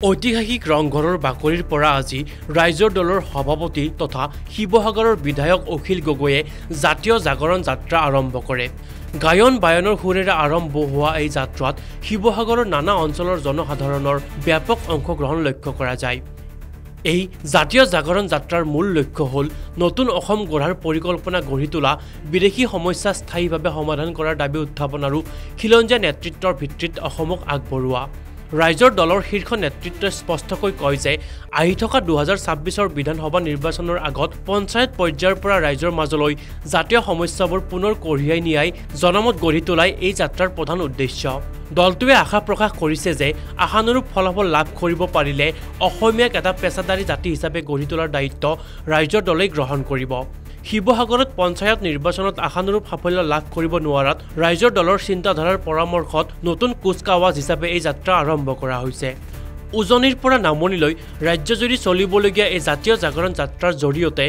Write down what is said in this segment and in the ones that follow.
ঐতিহাসিক ৰংঘৰৰ বাকৰিৰ পৰা আজি ৰাইজৰ দলৰ সভাপতি তথা শিৱসাগৰৰ বিধায়ক অখিল গগৈয়ে জাতীয় জাগৰণ যাত্ৰা আৰম্ভ কৰে। গায়ন বায়নৰ সুৰেৰে আৰম্ভ হোৱা এই যাত্ৰাত শিৱসাগৰৰ নানা অঞ্চলৰ জনসাধাৰণৰ ব্যাপক অংশগ্ৰহণ লক্ষ্য কৰা যায়। এই জাতীয় জাগৰণ যাত্ৰাৰ মূল লক্ষ্য হ'ল নতুন অসম গঢ়াৰ পৰিকল্পনা গঢ়ি তোলা, বিদেশী সমস্যা স্থায়ীভাৱে সমাধান কৰাৰ দাবী উত্থাপন আৰু খিলঞ্জীয়া নেতৃত্বৰ ভিত্তিত অসমক আগবঢ়োৱা। ৰাইজৰ দলৰ শীৰ্ষ নেতৃত্বই স্পষ্টকৈ কয় যে আহি থকা 2026 বিধানসভা নিৰ্বাচনৰ আগত পঞ্চায়ত পৰ্যায়ৰ পৰা ৰাইজৰ মাজলৈ জাতীয় সমস্যাবোৰ পুনৰ কঢ়িয়াই নিয়াই জনমত গঢ়ি তোলাই এই যাত্ৰাৰ প্ৰধান উদ্দেশ্য। দলটোৱে আশা প্ৰকাশ কৰিছে যে আশানুৰূপ ফলাফল লাভ কৰিব পাৰিলে অসমীয়াক এটা পেছাদাৰী জাতি হিচাপে গঢ়ি তোলাৰ দায়িত্ব ৰাইজৰ দলেই গ্ৰহণ কৰিব। শিৱসাগৰত পঞ্চায়ত নিৰ্বাচনত আশানুৰূপ সাফল্য লাভ কৰিব নোৱাৰাত ৰাইজৰ দলৰ চিন্তাধাৰাৰ পৰামৰ্শত নতুন কুচকাৱাজ হিচাপে এই যাত্ৰা আৰম্ভ কৰা হৈছে। উজনিৰ পৰা নামনিলৈ ৰাজ্যজুৰি চলিবলগীয়া এই জাতীয় জাগৰণ যাত্ৰাৰ জৰিয়তে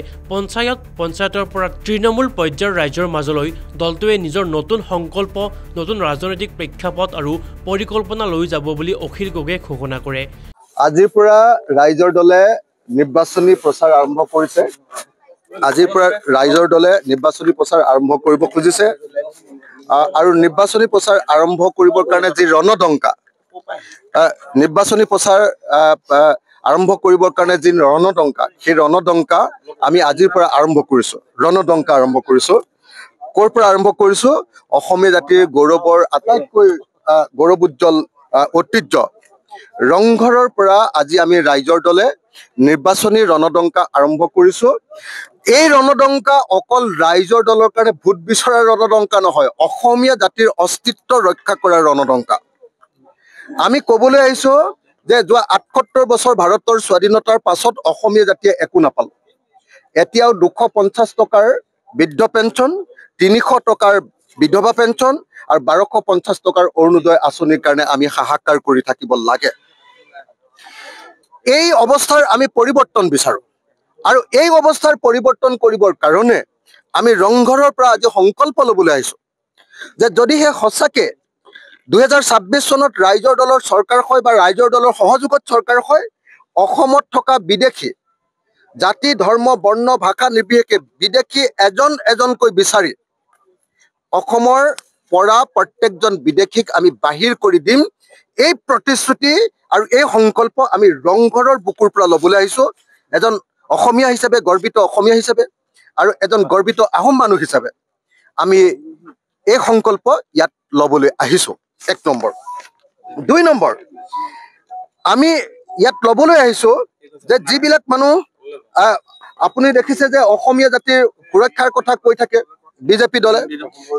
পঞ্চায়তৰ পৰা তৃণমূল পৰ্যায়ৰ ৰাইজৰ মাজলৈ দলটোৱে নিজৰ নতুন সংকল্প, নতুন ৰাজনৈতিক প্ৰেক্ষাপট আৰু পৰিকল্পনা লৈ যাব বুলি অখিল গগৈয়ে ঘোষণা কৰে। আজিৰ পৰা ৰাইজৰ দলে নিৰ্বাচনী প্ৰচাৰ আৰম্ভ কৰিছে। আজিৰ পৰা ৰাইজৰ দলে নিৰ্বাচনী প্ৰচাৰ আৰম্ভ কৰিব খুজিছে আৰু নিৰ্বাচনী প্ৰচাৰ আৰম্ভ কৰিবৰ কাৰণে যি ৰণদংকা, নিৰ্বাচনী প্ৰচাৰ আৰম্ভ কৰিবৰ কাৰণে যি ৰণদংকা, সেই ৰণদংকা আমি আজিৰ পৰা আৰম্ভ কৰিছোঁ। ৰণদংকা আৰম্ভ কৰিছোঁ। ক'ৰ পৰা আৰম্ভ কৰিছোঁ? অসমীয়া জাতিৰ গৌৰৱৰ আটাইতকৈ গৌৰৱোজ্জ্বল ঐতিহ্য ৰংঘৰৰ পৰা আজি আমি ৰাইজৰ দলে নিৰ্বাচনী ৰণদংকা আৰম্ভ কৰিছোঁ। এই ৰণদংকা অকল ৰাইজৰ দলৰ কাৰণে ভোট বিচৰাৰ ৰণদংকা নহয়, অসমীয়া জাতিৰ অস্তিত্ব ৰক্ষা কৰাৰ ৰণদংকা। আমি ক'বলৈ আহিছোঁ যে যোৱা ৭৮ বছৰ ভাৰতৰ স্বাধীনতাৰ পাছত অসমীয়া জাতিয়ে একো নাপালে। এতিয়াও 250 টকাৰ বৃদ্ধ পেঞ্চন, 300 টকাৰ বিধৱা পেঞ্চন আৰু 1250 টকাৰ অৰুণোদয় আঁচনিৰ কাৰণে আমি হাহাকাৰ কৰি থাকিব লাগে। এই অৱস্থাৰ আমি পৰিৱৰ্তন বিচাৰোঁ আৰু এই অৱস্থাৰ পৰিৱৰ্তন কৰিবৰ কাৰণে আমি ৰংঘৰৰ পৰা আজি সংকল্প ল'বলৈ আহিছোঁ যে যদিহে সঁচাকে 2026 চনত ৰাইজৰ দলৰ চৰকাৰ হয় বা ৰাইজৰ দলৰ সহযোগত চৰকাৰ হয়, অসমত থকা বিদেশী জাতি, ধৰ্ম, বৰ্ণ, ভাষা নিৰ্বিশেষে বিদেশী এজন এজনকৈ বিচাৰি অসমৰ পৰা প্ৰত্যেকজন বিদেশীক আমি বাহিৰ কৰি দিম। এই প্ৰতিশ্ৰুতি আৰু এই সংকল্প আমি ৰংঘৰৰ বুকুৰ পৰা ল'বলৈ আহিছোঁ। এজন অসমীয়া হিচাপে, গৰ্বিত অসমীয়া হিচাপে আৰু এজন গৰ্বিত আহোম মানুহ হিচাপে আমি এই সংকল্প ইয়াত ল'বলৈ আহিছোঁ। 1 নম্বৰ। 2 নম্বৰ, আমি ইয়াত ল'বলৈ আহিছোঁ যে যিবিলাক মানুহ আপুনি দেখিছে যে অসমীয়া জাতিৰ সুৰক্ষাৰ কথা কৈ থাকে বিজেপি দলে,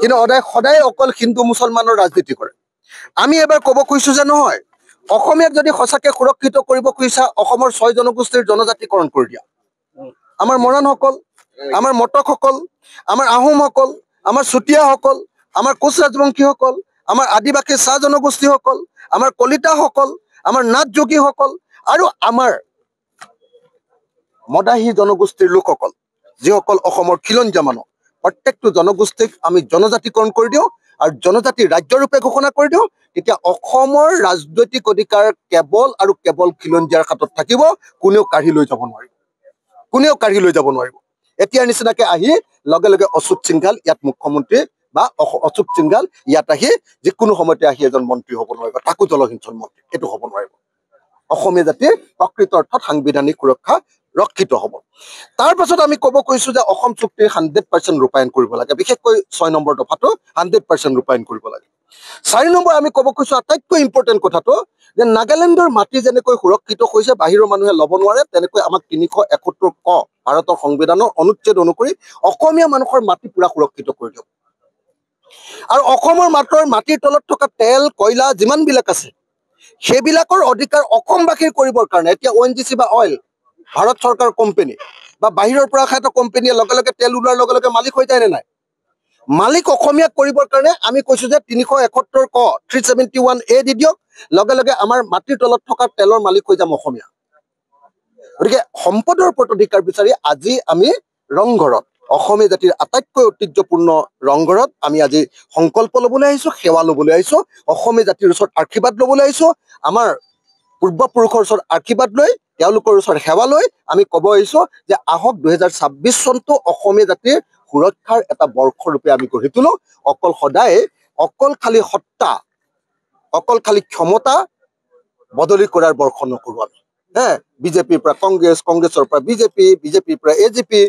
কিন্তু সদায় অকল হিন্দু মুছলমানৰ ৰাজনীতি কৰে। আমি এবাৰ ক'ব খুজিছোঁ যে নহয়, অসমীয়াক যদি সঁচাকৈ সুৰক্ষিত কৰিব খুজিছা, অসমৰ 6 জনগোষ্ঠীৰ জনজাতিকৰণ কৰি দিয়া। আমাৰ মৰাণসকল, আমাৰ মটকসকল, আমাৰ আহোমসকল, আমাৰ চুতীয়াসকল, আমাৰ কোচ ৰাজবংশীসকল, আমাৰ আদিবাসী চাহ জনগোষ্ঠীসকল, আমাৰ কলিতাসকল, আমাৰ নাথ যোগীসকল আৰু আমাৰ মদাহী জনগোষ্ঠীৰ লোকসকল, যিসকল অসমৰ খিলঞ্জীয়া মানুহ, প্ৰত্যেকটো জনগোষ্ঠীক আমি জনজাতিকৰণ কৰি দিওঁ আৰু জনজাতি ৰাজ্যৰূপে ঘোষণা কৰি দিওঁ। তেতিয়া অসমৰ ৰাজনৈতিক অধিকাৰ কেৱল আৰু কেৱল খিলঞ্জীয়াৰ হাতত থাকিব। কোনেও কাঢ়ি লৈ যাব নোৱাৰিব, কোনেও কাঢ়ি লৈ যাব নোৱাৰিব। এতিয়াৰ নিচিনাকে আহি লগে লগে অচ্যুত সিংঘাল ইয়াত মুখ্যমন্ত্ৰী বা অচ্যুত সিংঘাল ইয়াত আহি যিকোনো সময়তে আহি এজন মন্ত্ৰী হ'ব নোৱাৰিব, তাকো জলসিঞ্চন মন্ত্ৰী, এইটো হ'ব নোৱাৰিব। অসমীয়া জাতিৰ প্ৰকৃত অৰ্থত সাংবিধানিক সুৰক্ষা ৰক্ষিত হ'ব। তাৰ পাছত আমি ক'ব কৈছোঁ যে অসম চুক্তিৰ 100% ৰূপায়ণ কৰিব লাগে, বিশেষকৈ 6 নম্বৰ দফাটো 100% ৰূপায়ণ কৰিব লাগে। 4 নম্বৰ আমি ক'ব কৈছোঁ আটাইতকৈ ইম্পৰ্টেণ্ট কথাটো যে নাগালেণ্ডৰ মাটি যেনেকৈ সুৰক্ষিত হৈছে, বাহিৰৰ মানুহে ল'ব নোৱাৰে, তেনেকৈ আমাক 371 ক ভাৰতৰ সংবিধানৰ অনুচ্ছেদ অনুসৰি অসমীয়া মানুহৰ মাটি পুৰা সুৰক্ষিত কৰি দিয়ক। আৰু অসমৰ মাটিৰ তলত থকা তেল, কয়লা যিমানবিলাক আছে সেইবিলাকৰ অধিকাৰ অসমবাসীৰ কৰিবৰ কাৰণে এতিয়া ONGC বা অইল ভাৰত চৰকাৰ কোম্পানী বা বাহিৰৰ পৰা এটা কোম্পানীয়ে লগে লগে তেল ওলোৱাৰ লগে লগে মালিক হৈ যায় নে নাই? মালিক অসমীয়াক কৰিবৰ কাৰণে আমি কৈছোঁ যে 371 ক 371A দি দিয়ক, লগে লগে আমাৰ মাটিৰ তলত থকা তেলৰ মালিক হৈ যাম অসমীয়া। গতিকে সম্পদৰ ওপৰত অধিকাৰ বিচাৰি আজি আমি ৰংঘৰত, অসমীয়া জাতিৰ আটাইতকৈ ঐতিহ্যপূৰ্ণ ৰংঘৰত আমি আজি সংকল্প ল'বলৈ আহিছোঁ, সেৱা ল'বলৈ আহিছোঁ, অসমীয়া জাতিৰ ওচৰত আশীৰ্বাদ ল'বলৈ আহিছোঁ। আমাৰ পূৰ্বপুৰুষৰ ওচৰত আশীৰ্বাদ লৈ তেওঁলোকৰ ওচৰত সেৱা লৈ আমি ক'ব আহিছোঁ যে আহক 2026 চনটো অসমীয়া জাতিৰ সুৰক্ষাৰ এটা বৰ্ষৰূপে আমি গঢ়ি তোলোঁ। অকল খালি সত্তা, অকল খালি ক্ষমতা বদলি কৰাৰ বৰ্ষ নকৰোঁ আমি। বিজেপিৰ পৰা কংগ্ৰেছ, কংগ্ৰেছৰ পৰা বিজেপি, বিজেপিৰ পৰা এজিপি,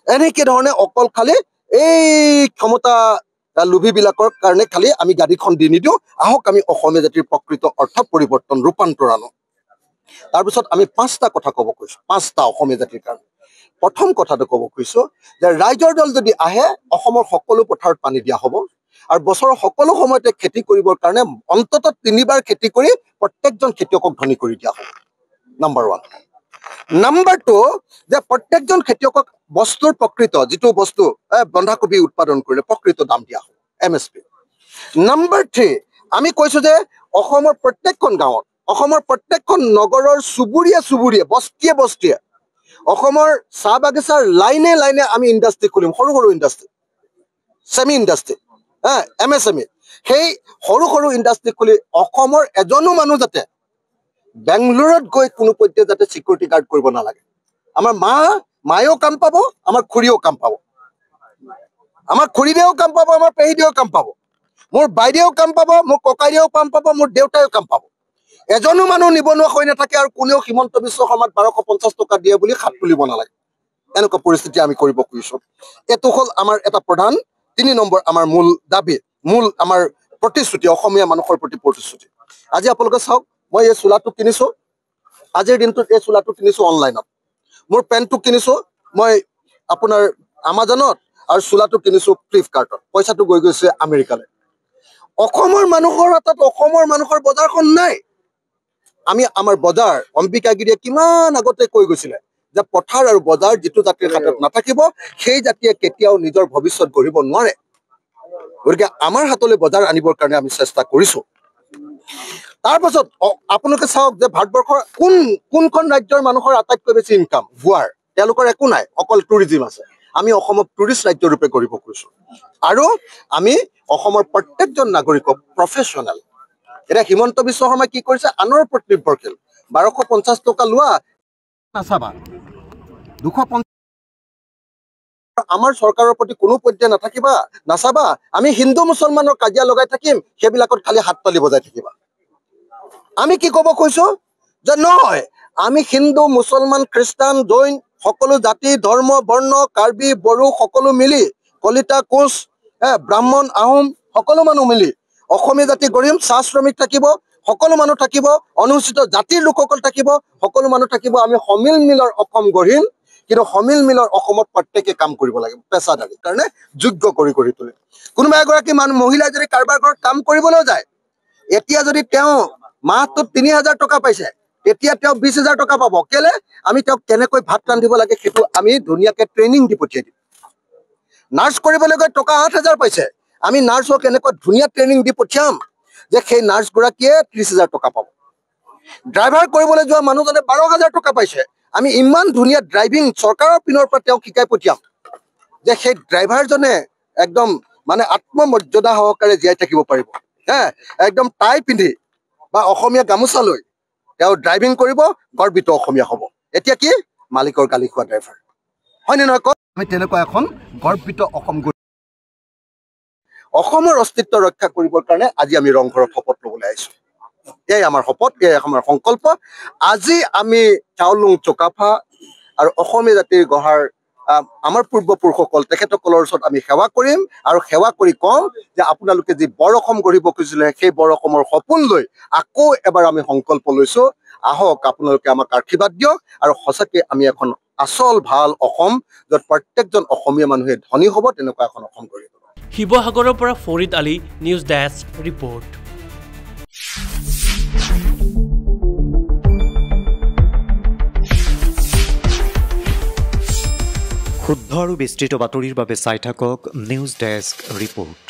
এনেকে ধৰণে অকল খালি এই ক্ষমতা লোভীবিলাকৰ কাৰণে খালি আমি গাড়ীখন দি নিদিওঁ। আহক আমি অসমীয়া জাতিৰ প্ৰকৃত অৰ্থ পৰিৱৰ্তন ৰূপান্তৰ আনো। তাৰপিছত আমি 5টা কথা ক'ব কৈছোঁ, 5টা অসমীয়া জাতিৰ কাৰণে। প্ৰথম কথাটো ক'ব কৈছোঁ যে ৰাইজৰ দল যদি আহে অসমৰ সকলো পথাৰত পানী দিয়া হ'ব আৰু বছৰৰ সকলো সময়তে খেতি কৰিবৰ কাৰণে অন্ততঃ 3বাৰ খেতি কৰি প্ৰত্যেকজন খেতিয়কক ধনী কৰি দিয়া হ'ব। নাম্বাৰ 1। নাম্বাৰ 2 যে প্ৰত্যেকজন খেতিয়কক বস্তুৰ প্ৰকৃত যিটো বস্তু বন্ধাকবি উৎপাদন কৰিলে প্ৰকৃত দাম দিয়া হ'ব, MSP। নাম্বাৰ 3 আমি কৈছোঁ যে অসমৰ প্ৰত্যেকখন গাঁৱত, অসমৰ প্ৰত্যেকখন নগৰৰ চুবুৰীয়ে বস্তিয়ে অসমৰ চাহ বাগিচাৰ লাইনে লাইনে আমি ইণ্ডাষ্ট্ৰি খুলিম, সৰু সৰু ইণ্ডাষ্ট্ৰি, ছেমি ইণ্ডাষ্ট্ৰি, MSME। সেই সৰু সৰু ইণ্ডাষ্ট্ৰি খুলি অসমৰ এজনো মানুহ যাতে বেংগলোৰত গৈ কোনো পধ্যে যাতে চিকিউৰিটি গাৰ্ড কৰিব নালাগে। আমাৰ মায়েও কাম পাব, আমাৰ খুৰীয়েও কাম পাব, আমাৰ খুৰীদেও কাম পাব, আমাৰ পেহীদেও কাম পাব, মোৰ বাইদেউ কাম পাব, মোৰ ককাইদেউ কাম পাব, মোৰ দেউতাইও কাম পাব। এজনো মানুহ নিবনুৱা হৈ নাথাকে আৰু কোনেও হিমন্ত বিশ্ব শৰ্মাক 1250 টকা দিয়ে বুলি হাত তুলিব নালাগে। এনেকুৱা পৰিস্থিতি আমি কৰিব খুজিছোঁ। এইটো হ'ল আমাৰ এটা প্ৰধান 3 নম্বৰ আমাৰ মূল দাবী, মূল আমাৰ প্ৰতিশ্ৰুতি, অসমীয়া মানুহৰ প্ৰতি প্ৰতিশ্ৰুতি। আজি আপোনালোকে চাওক, মই এই চোলাটো কিনিছোঁ, আজিৰ দিনটোত এই চোলাটো কিনিছোঁ অনলাইনত। মোৰ পেণ্টটো কিনিছোঁ মই আপোনাৰ আমাজনত আৰু চোলাটো কিনিছোঁ ফ্লিপকাৰ্টত। পইচাটো গৈছে আমেৰিকালৈ। অসমৰ মানুহৰ হাতত অসমৰ মানুহৰ বজাৰখন নাই। আমি আমাৰ বজাৰ অম্বিকাগিৰিয়ে কিমান আগতে কৈ গৈছিলে যে পথাৰ আৰু বজাৰ যিটো জাতিৰ হাতত নাথাকিব সেই জাতিয়ে কেতিয়াও নিজৰ ভৱিষ্যত গঢ়িব নোৱাৰে। গতিকে আমাৰ হাতলৈ বজাৰ আনিবৰ কাৰণে আমি চেষ্টা কৰিছোঁ। তাৰপাছত আপোনালোকে চাওক যে ভাৰতবৰ্ষৰ কোনখন ৰাজ্যৰ মানুহৰ আটাইতকৈ বেছি ইনকাম? গোৱাৰ। তেওঁলোকৰ একো নাই, অকল টুৰিজিম আছে। আমি অসমক টুৰিষ্ট ৰাজ্য ৰূপে কৰিব খুজিছোঁ আৰু আমি অসমৰ প্ৰত্যেকজন নাগৰিকক প্ৰফেশ্যনেল। এতিয়া হিমন্ত বিশ্ব শৰ্মাই কি কৰিছে? আনৰ ওপৰত নিৰ্ভৰশীল। 1250 টকা লোৱা নাচাবা, 250 আমাৰ চৰকাৰৰ প্ৰতি কোনো পধ্যে নাচাবা। আমি হিন্দু মুছলমানৰ কাজিয়া লগাই থাকিম, সেইবিলাকত খালি হাত তালি বজাই থাকিবা। আমি কি ক'ব কৈছোঁ যে নহয়, আমি হিন্দু মুছলমান খ্ৰীষ্টান জৈন সকলো জাতি ধৰ্ম বৰ্ণ কাৰ্বি বড়ো সকলো মিলি, কলিতা কোচ ব্ৰাহ্মণ আহোম সকলো মানুহ মিলি অসমীয়া জাতি গঢ়িম। চাহ শ্ৰমিক থাকিব, সকলো মানুহ থাকিব, অনুসূচিত জাতিৰ লোকসকল থাকিব, সকলো মানুহ থাকিব। আমি সমিল মিলৰ অসম গঢ়িম। কিন্তু সমিল মিলৰ অসমত প্ৰত্যেকে কাম কৰিব লাগিব, পেচাদাৰী কাৰণে যোগ্য কৰি তোলে। কোনোবা এগৰাকী মহিলাই যদি কাৰোবাৰ ঘৰত কাম কৰিবলৈ যায়, এতিয়া যদি তেওঁ মাহটোত 3000 টকা পাইছে, তেতিয়া তেওঁ 20,000 টকা পাব। কেলে? আমি তেওঁক কেনেকৈ ভাত ৰান্ধিব লাগে সেইটো আমি ধুনীয়াকৈ ট্ৰেইনিং দি পঠিয়াই দিম। নাৰ্ছ কৰিবলৈ গৈ টকা 8,000 পাইছে, আমি নাৰ্ছক এনেকুৱা ধুনীয়া ট্ৰেইনিং দি পঠিয়াম যে সেই নাৰ্ছগৰাকীয়ে 30,000 টকা পাব। ড্ৰাইভাৰ কৰিবলৈ যোৱা মানুহজনে 12,000 টকা পাইছে, আমি ইমান ধুনীয়া ড্ৰাইভিং চৰকাৰৰ পিনৰ পৰা তেওঁক শিকাই পঠিয়াম যে সেই ড্ৰাইভাৰজনে একদম মানে আত্মমৰ্যাদা সহকাৰে জীয়াই থাকিব পাৰিব। একদম টাই পিন্ধি বা অসমীয়া গামোচা লৈ তেওঁ ড্ৰাইভিং কৰিব, গৰ্বিত অসমীয়া হ'ব। এতিয়া কি? মালিকৰ গালি খোৱা ড্ৰাইভাৰ, হয়নে নহয় কওক? আমি তেনেকুৱা এখন গৰ্বিত অসমৰ অস্তিত্ব ৰক্ষা কৰিবৰ কাৰণে আজি আমি ৰংঘৰত শপত ল'বলৈ আহিছোঁ। এয়াই আমাৰ শপত, এয়াই আমাৰ সংকল্প। আজি আমি চাওলুং চুকাফা আৰু অসমীয়া জাতিৰ গঢ়াৰ আমাৰ পূৰ্বপুৰুষসকল তেখেতসকলৰ ওচৰত আমি সেৱা কৰিম আৰু সেৱা কৰি কম যে আপোনালোকে যি বৰ অসম গঢ়িব খুজিছিলে সেই বৰ অসমৰ সপোন লৈ আকৌ এবাৰ আমি সংকল্প লৈছোঁ। আহক আপোনালোকে আমাক আশীৰ্বাদ দিয়ক আৰু সঁচাকৈ আমি এখন আচল ভাল অসম, য'ত প্ৰত্যেকজন অসমীয়া মানুহে ধনী হ'ব, তেনেকুৱা এখন অসম গঢ়ি তুলিব। শিৱসাগৰৰ পৰা Farid Ali, news desk report. শুদ্ধ আৰু বিস্তৃত বাতৰিৰ বাবে চাই থাকক নিউজ ডেস্ক ৰিপৰ্ট।